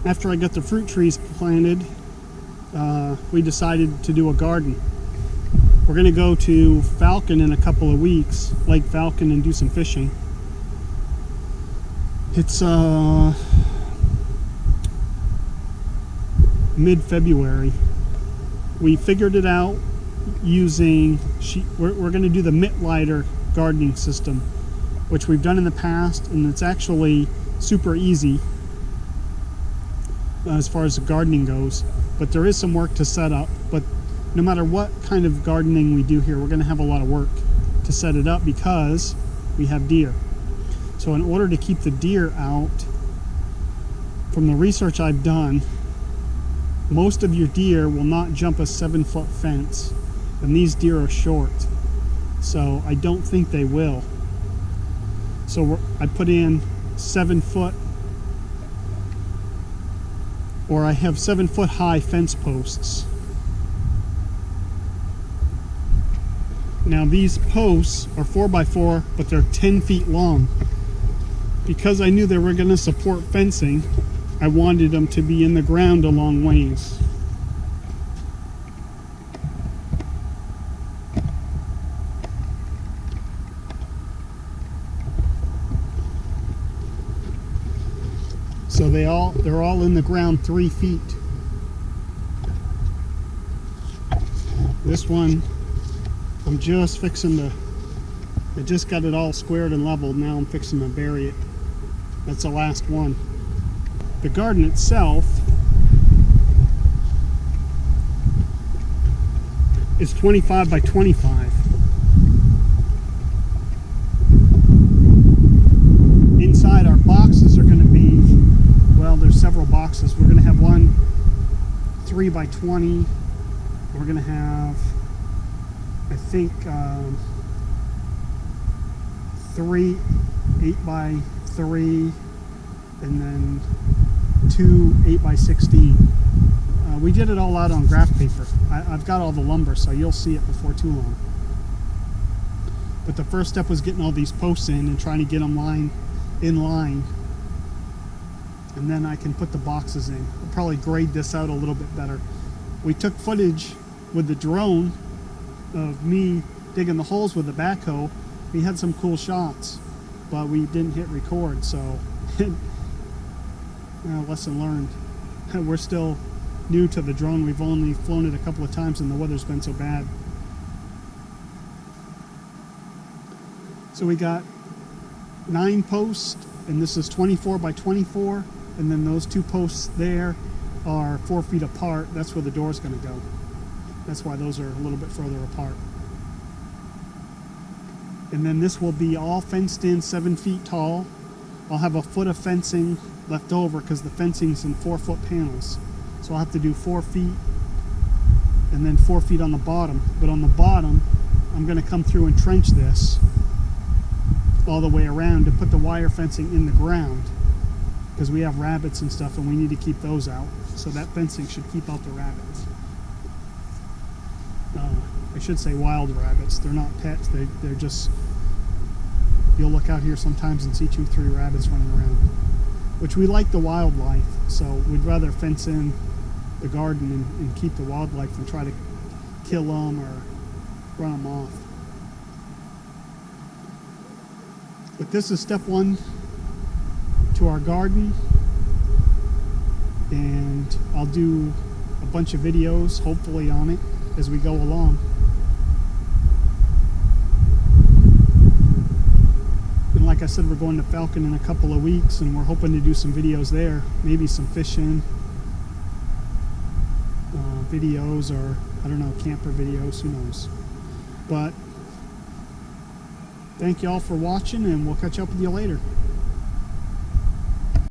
after I got the fruit trees planted, we decided to do a garden. We're going to go to Falcon in a couple of weeks, Lake Falcon, and do some fishing. It's mid-February. We figured it out using, we're going to do the mitt lighter gardening system, which we've done in the past, and it's actually super easy as far as the gardening goes, but there is some work to set up. But no matter what kind of gardening we do here, we're going to have a lot of work to set it up because we have deer. So in order to keep the deer out, from the research I've done, most of your deer will not jump a 7-foot fence, and these deer are short, so I don't think they will. So I put in 7-foot, or I have 7-foot high fence posts. Now these posts are 4x4, but they're 10 feet long. Because I knew they were going to support fencing, I wanted them to be in the ground a long ways. So they're all in the ground 3 feet. This one, I'm just fixing to, I just got it all squared and leveled. Now I'm fixing to bury it. That's the last one. The garden itself is 25 by 25. Inside, our boxes are going to be, well, there's several boxes. We're going to have one 3 by 20. We're going to have, I think, 3 8 by 3, and then 2 8 by 16. We did it all out on graph paper. I've got all the lumber, so you'll see it before too long. But the first step was getting all these posts in and trying to get them in line. And then I can put the boxes in. I'll probably grade this out a little bit better. We took footage with the drone of me digging the holes with the backhoe. We had some cool shots, but we didn't hit record, so lesson learned. We're still new to the drone. We've only flown it a couple of times and the weather's been so bad. So we got 9 posts, and this is 24 by 24, and then those 2 posts there are 4 feet apart. That's where the door's going to go. That's why those are a little bit further apart. And then this will be all fenced in, 7 feet tall. I'll have a foot of fencing left over because the fencing's in 4-foot panels. So I'll have to do 4 feet and then 4 feet on the bottom. But on the bottom, I'm going to come through and trench this all the way around to put the wire fencing in the ground, because we have rabbits and stuff and we need to keep those out. So that fencing should keep out the rabbits. I should say wild rabbits. They're not pets. They're just, you'll look out here sometimes and see 2 or 3 rabbits running around, which we like the wildlife, so we'd rather fence in the garden and keep the wildlife than try to kill them or run them off. But this is step 1 to our garden, and I'll do a bunch of videos hopefully on it as we go along. And like I said, we're going to Falcon in a couple of weeks, and we're hoping to do some videos there, maybe some fishing videos, or I don't know, camper videos, who knows. But thank you all for watching, and we'll catch up with you later.